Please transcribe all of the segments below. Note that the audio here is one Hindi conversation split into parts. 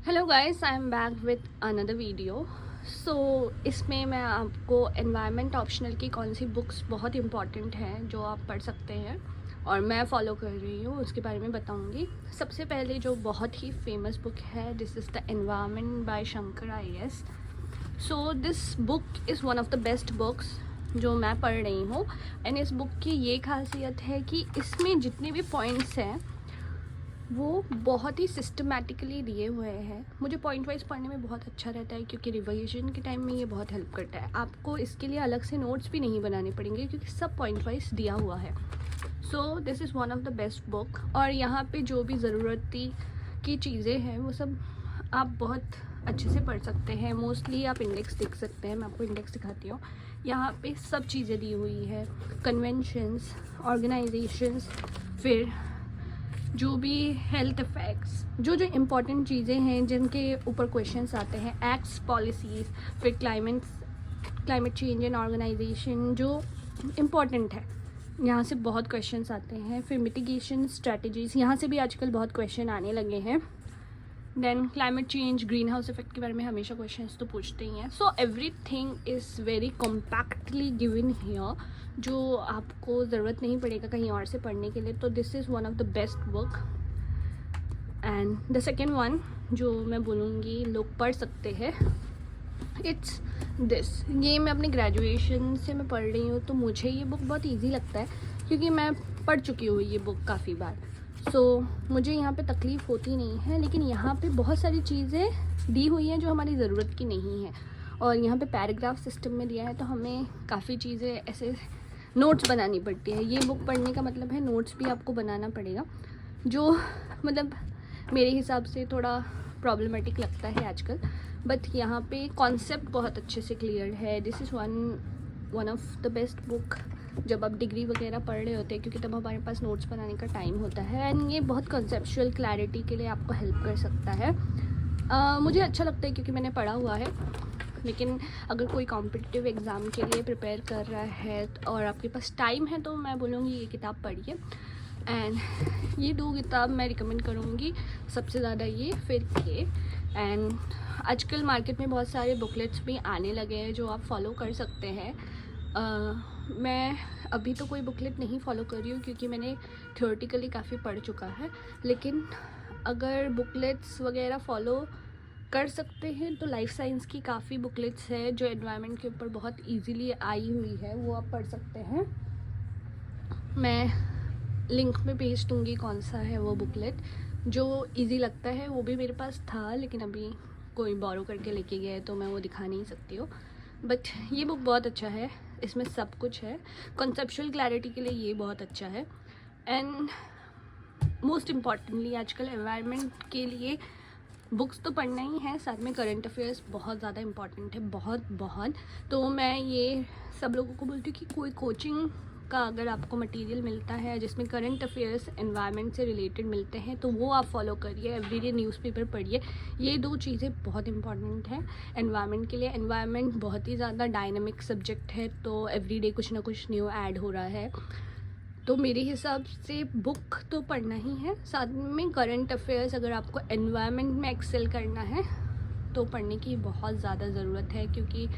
Hello guys, I am back with another video. So इसमें मैं आपको एनवायरनमेंट ऑप्शनल की कौन सी बुक्स बहुत इंपॉर्टेंट हैं जो आप पढ़ सकते हैं और मैं फॉलो कर रही हूँ उसके बारे में बताऊँगी। सबसे पहले जो बहुत ही फेमस बुक है, this is the environment by Shankar IAS। So this book is one of the best books जो मैं पढ़ रही हूँ। एंड इस बुक की ये खासियत है कि इसमें जितने भी पॉइंट्स हैं वो बहुत ही सिस्टमैटिकली दिए हुए हैं। मुझे पॉइंट वाइज पढ़ने में बहुत अच्छा रहता है क्योंकि रिवीजन के टाइम में ये बहुत हेल्प करता है। आपको इसके लिए अलग से नोट्स भी नहीं बनाने पड़ेंगे क्योंकि सब पॉइंट वाइज दिया हुआ है। So this is one of the best book. और यहाँ पे जो भी ज़रूरती की चीज़ें हैं वो सब आप बहुत अच्छे से पढ़ सकते हैं। मोस्टली आप इंडेक्स देख सकते हैं, मैं आपको इंडेक्स दिखाती हूँ। यहाँ पे सब चीज़ें दी हुई है, कन्वेंशंस, ऑर्गेनाइजेशंस, फिर जो भी हेल्थ इफ़ेक्ट्स, जो इम्पॉर्टेंट चीज़ें हैं जिनके ऊपर क्वेश्चंस आते हैं, एक्ट्स, पॉलिसीज़, फिर क्लाइमेट चेंज एंड ऑर्गेनाइजेशन जो इम्पॉर्टेंट है, यहाँ से बहुत क्वेश्चंस आते हैं। फिर मिटिगेशन स्ट्रेटजीज़, यहाँ से भी आजकल बहुत क्वेश्चन आने लगे हैं। Then climate change, green house effect के बारे में हमेशा क्वेश्चंस तो पूछते ही हैं। So everything is very compactly given here, जो आपको ज़रूरत नहीं पड़ेगा कहीं और से पढ़ने के लिए। तो this is one of the best book. And the second one जो मैं बोलूँगी लोग पढ़ सकते हैं, इट्स दिस। ये मैं अपने ग्रेजुएशन से मैं पढ़ रही हूँ तो मुझे ये बुक बहुत ईजी लगता है क्योंकि मैं पढ़ चुकी हूँ ये बुक काफ़ी बार। सो मुझे यहाँ पे तकलीफ़ होती नहीं है। लेकिन यहाँ पे बहुत सारी चीज़ें दी हुई हैं जो हमारी ज़रूरत की नहीं है और यहाँ पे पैराग्राफ सिस्टम में दिया है तो हमें काफ़ी चीज़ें ऐसे नोट्स बनानी पड़ती है। ये बुक पढ़ने का मतलब है नोट्स भी आपको बनाना पड़ेगा, जो मतलब मेरे हिसाब से थोड़ा प्रॉब्लमेटिक लगता है आजकल। बट यहाँ पे कॉन्सेप्ट बहुत अच्छे से क्लियर है। This is one of the best book जब आप डिग्री वगैरह पढ़ रहे होते हैं क्योंकि तब हमारे पास नोट्स बनाने का टाइम होता है। एंड ये बहुत कॉन्सेप्चुअल क्लैरिटी के लिए आपको हेल्प कर सकता है। मुझे अच्छा लगता है क्योंकि मैंने पढ़ा हुआ है। लेकिन अगर कोई कॉम्पिटिटिव एग्ज़ाम के लिए प्रिपेयर कर रहा है और आपके पास टाइम है तो मैं बोलूँगी ये किताब पढ़िए। एंड ये दो किताब मैं रिकमेंड करूँगी सबसे ज़्यादा, ये फिर के। एंड आजकल मार्केट में बहुत सारे बुकलेट्स भी आने लगे हैं जो आप फॉलो कर सकते हैं। मैं अभी तो कोई बुकलेट नहीं फ़ॉलो कर रही हूँ क्योंकि मैंने थ्योरेटिकली काफ़ी पढ़ चुका है। लेकिन अगर बुकलेट्स वगैरह फॉलो कर सकते हैं तो लाइफ साइंस की काफ़ी बुकलेट्स है जो एनवायरनमेंट के ऊपर बहुत इजीली आई हुई है, वो आप पढ़ सकते हैं। मैं लिंक में भेज दूँगी कौन सा है वो बुकलेट जो इजी लगता है। वो भी मेरे पास था लेकिन अभी कोई बोरो करके लेके गया है तो मैं वो दिखा नहीं सकती हूँ। बट ये बुक बहुत अच्छा है, इसमें सब कुछ है। कॉन्सेप्चुअल क्लैरिटी के लिए ये बहुत अच्छा है। एंड मोस्ट इम्पॉर्टेंटली आजकल एनवायरनमेंट के लिए बुक्स तो पढ़ना ही है, साथ में करंट अफेयर्स बहुत ज़्यादा इम्पॉर्टेंट है, बहुत। तो मैं ये सब लोगों को बोलती हूँ कि कोई कोचिंग का अगर आपको मटेरियल मिलता है जिसमें करंट अफेयर्स एनवायरनमेंट से रिलेटेड मिलते हैं तो वो आप फॉलो करिए। एवरीडे न्यूज़पेपर पढ़िए। ये दो चीज़ें बहुत इंपॉर्टेंट हैं एनवायरनमेंट के लिए। एनवायरनमेंट बहुत ही ज़्यादा डायनामिक सब्जेक्ट है तो एवरीडे कुछ ना कुछ न्यू ऐड हो रहा है। तो मेरे हिसाब से बुक तो पढ़ना ही है, साथ में करंट अफेयर्स अगर आपको एनवायरनमेंट में एक्सेल करना है तो पढ़ने की बहुत ज़्यादा ज़रूरत है क्योंकि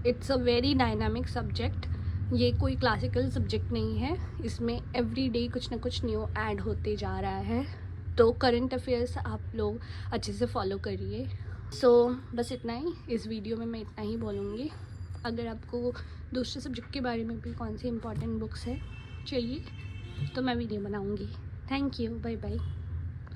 it's a very dynamic subject. ये कोई क्लासिकल सब्जेक्ट नहीं है, इसमें एवरीडे कुछ ना कुछ न्यू ऐड होते जा रहा है। तो करंट अफेयर्स आप लोग अच्छे से फॉलो करिए। सो बस इतना ही, इस वीडियो में मैं इतना ही बोलूँगी। अगर आपको दूसरे सब्जेक्ट के बारे में भी कौन सी इंपॉर्टेंट बुक्स है चाहिए तो मैं वीडियो बनाऊँगी। Thank you, bye bye.